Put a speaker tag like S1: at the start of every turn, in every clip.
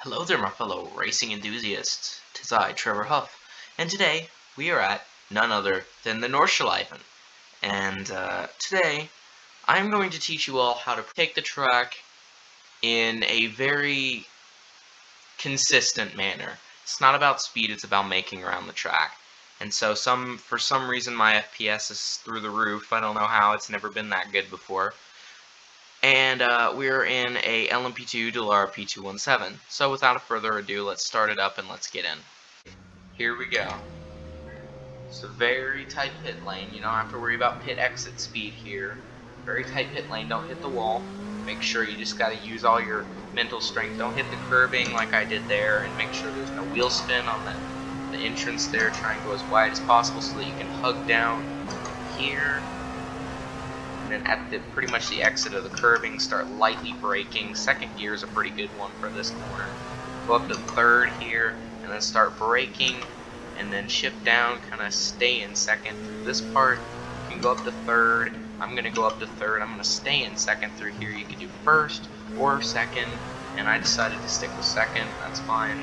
S1: Hello there, my fellow racing enthusiasts. 'Tis I, Trevor Huff, and today we are at none other than the Nordschleife. And today I'm going to teach you all how to take the track in a very consistent manner. It's not about speed, it's about making around the track. And so for some reason my FPS is through the roof. I don't know how, it's never been that good before. And we're in a LMP2 Dallara P217. So without further ado, let's start it up and let's get in. Here we go. It's a very tight pit lane. You don't have to worry about pit exit speed here. Very tight pit lane. Don't hit the wall. Make sure you just got to use all your mental strength. Don't hit the curbing like I did there, and make sure there's no wheel spin on the entrance there. Try and go as wide as possible so that you can hug down here. And then at pretty much the exit of the curbing, start lightly braking. Second gear is a pretty good one for this corner. Go up to third here, and then start braking, and then shift down, kind of stay in second through this part. You can go up to third. I'm going to go up to third. I'm going to stay in second through here. You can do first or second, and I decided to stick with second. That's fine.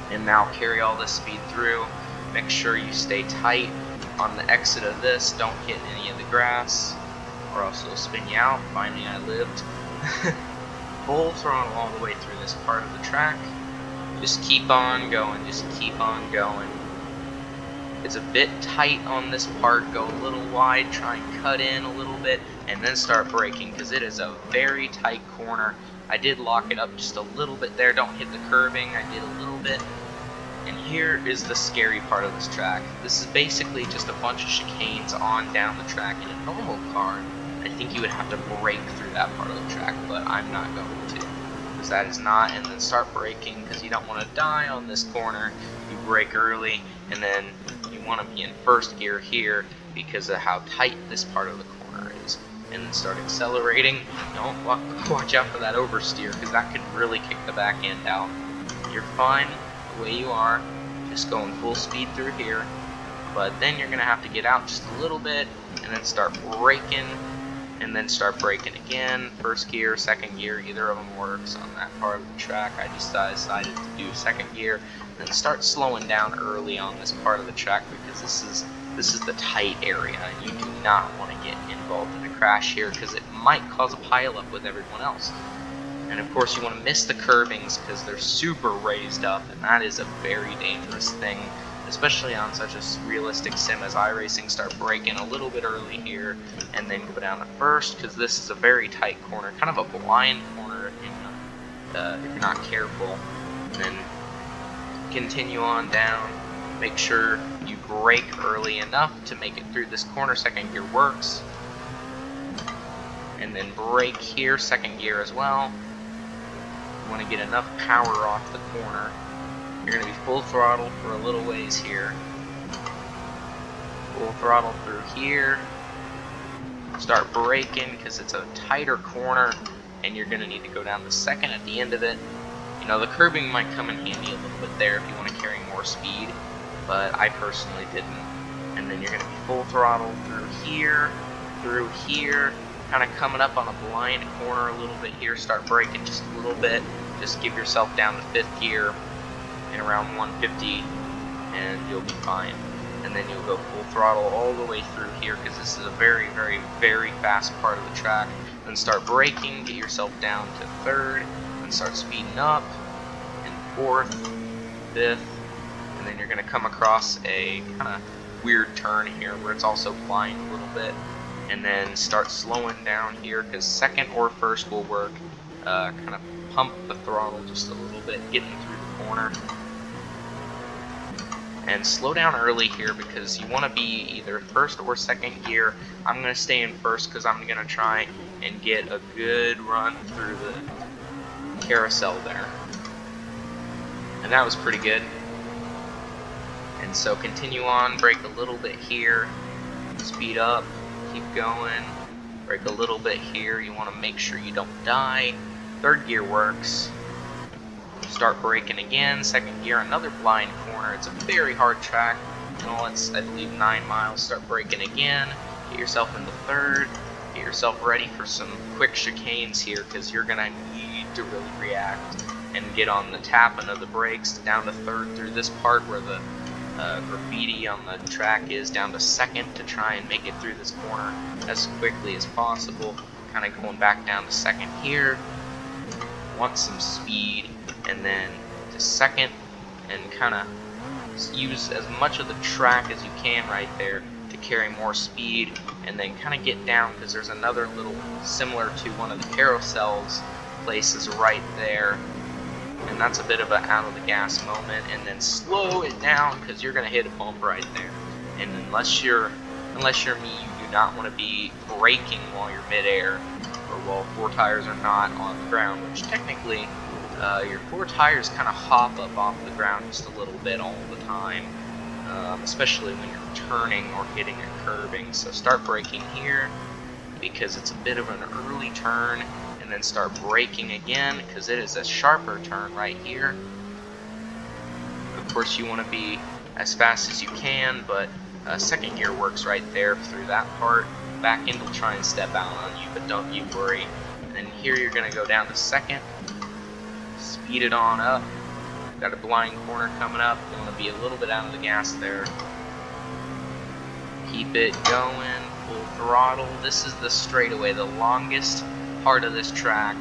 S1: And now carry all this speed through. Make sure you stay tight on the exit of this. Don't hit any of the grass, or else it'll spin you out. Finally, I lived. Full throttle all the way through this part of the track. Just keep on going. Just keep on going. It's a bit tight on this part. Go a little wide. Try and cut in a little bit, and then start braking, because it is a very tight corner. I did lock it up just a little bit there. Don't hit the curbing. I did a little bit. And here is the scary part of this track. This is basically just a bunch of chicanes on down the track. In a normal car, I think you would have to brake through that part of the track, but I'm not going to, because that is not. And then start braking, because you don't want to die on this corner. You brake early, and then you want to be in first gear here because of how tight this part of the corner is. And then start accelerating. Don't watch out for that oversteer, because that could really kick the back end out. You're fine the way you are, just going full speed through here, but then you're gonna have to get out just a little bit and then start braking, and then start braking again. First gear, second gear, either of them works on that part of the track. I just decided to do second gear, and then start slowing down early on this part of the track, because this is the tight area and you do not want to get involved in a crash here, because it might cause a pileup with everyone else. And of course you want to miss the curbings, because they're super raised up, and that is a very dangerous thing, especially on such a realistic sim as iRacing. Start braking a little bit early here, and then go down to first, because this is a very tight corner, kind of a blind corner if you're not careful. And then continue on down. Make sure you brake early enough to make it through this corner. Second gear works. And then brake here, second gear as well. You want to get enough power off the corner. You're going to be full throttle for a little ways here. Full throttle through here. Start braking, because it's a tighter corner, and you're going to need to go down to second at the end of it. You know, the curbing might come in handy a little bit there if you want to carry more speed, but I personally didn't. And then you're going to be full throttle through here, kind of coming up on a blind corner a little bit here. Start braking just a little bit. Just give yourself down to fifth gear in around 150, and you'll be fine. And then you'll go full throttle all the way through here, because this is a very, very, very fast part of the track. Then start braking, get yourself down to third, and start speeding up, and fourth, fifth, and then you're going to come across a kind of weird turn here where it's also blind a little bit. And then start slowing down here, because second or first will work. Kind of pump the throttle just a little bit, getting through the corner. And slow down early here, because you want to be either first or second gear. I'm going to stay in first, because I'm going to try and get a good run through the carousel there. And that was pretty good. And so continue on, brake a little bit here, speed up. Keep going, brake a little bit here. You want to make sure you don't die. Third gear works. Start braking again. Second gear, another blind corner. It's a very hard track. You know, it's, I believe, 9 miles. Start braking again. Get yourself into third. Get yourself ready for some quick chicanes here, because you're going to need to really react and get on the tapping of the brakes down to third through this part where the graffiti on the track is, down to second to try and make it through this corner as quickly as possible. Kind of going back down to second here. Want some speed, and then to second, and kind of use as much of the track as you can right there to carry more speed, and then kind of get down, because there's another little similar to one of the carousels places right there, and that's a bit of an out of the gas moment. And then slow it down, because you're gonna hit a bump right there, and unless you're me, you do not want to be braking while you're midair, or while four tires are not on the ground, which technically your four tires kind of hop up off the ground just a little bit all the time, especially when you're turning or hitting a curbing. So start braking here, because it's a bit of an early turn, and then start braking again, because it is a sharper turn right here. Of course, you want to be as fast as you can, but second gear works right there through that part. Back end will try and step out on you, but don't you worry. And then here you're going to go down to second. Speed it on up. Got a blind corner coming up. You want to be a little bit out of the gas there. Keep it going, full throttle. This is the straightaway, the longest part of this track.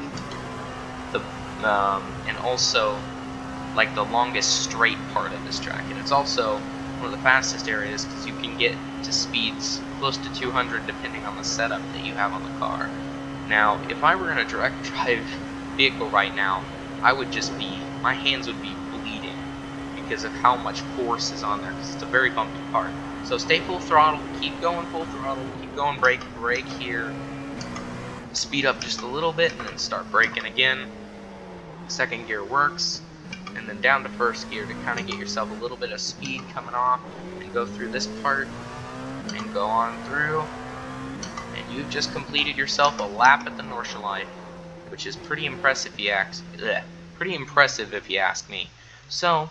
S1: And also like the longest straight part of this track. And it's also one of the fastest areas, because you can get to speeds close to 200 depending on the setup that you have on the car. Now, if I were in a direct drive vehicle right now, I would just be, my hands would be bleeding because of how much force is on there, because it's a very bumpy part. So stay full throttle, keep going full throttle, keep going, brake here, speed up just a little bit, and then start braking again. Second gear works, and then down to first gear to kind of get yourself a little bit of speed coming off, and go through this part, and go on through, and you've just completed yourself a lap at the Nordschleife, which is pretty impressive if you ask me. So,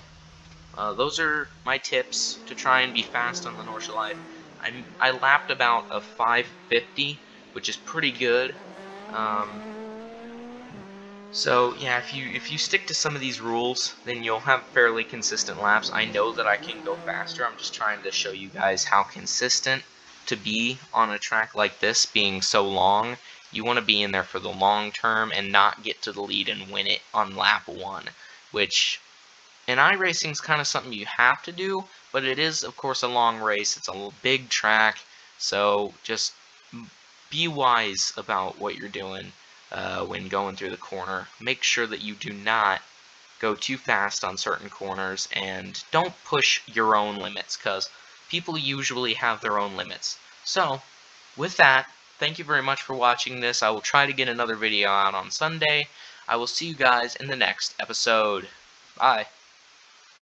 S1: those are my tips to try and be fast on the Nordschleife. I lapped about a 550, which is pretty good. So yeah, if you stick to some of these rules, then you'll have fairly consistent laps. I know that I can go faster. I'm just trying to show you guys how consistent to be on a track like this, being so long. You want to be in there for the long term and not get to the lead and win it on lap 1, which in iRacing is kind of something you have to do, but it is of course a long race. It's a big track, so just be wise about what you're doing when going through the corner. Make sure that you do not go too fast on certain corners, and don't push your own limits, because people usually have their own limits. So with that, thank you very much for watching this. I will try to get another video out on Sunday. I will see you guys in the next episode. Bye.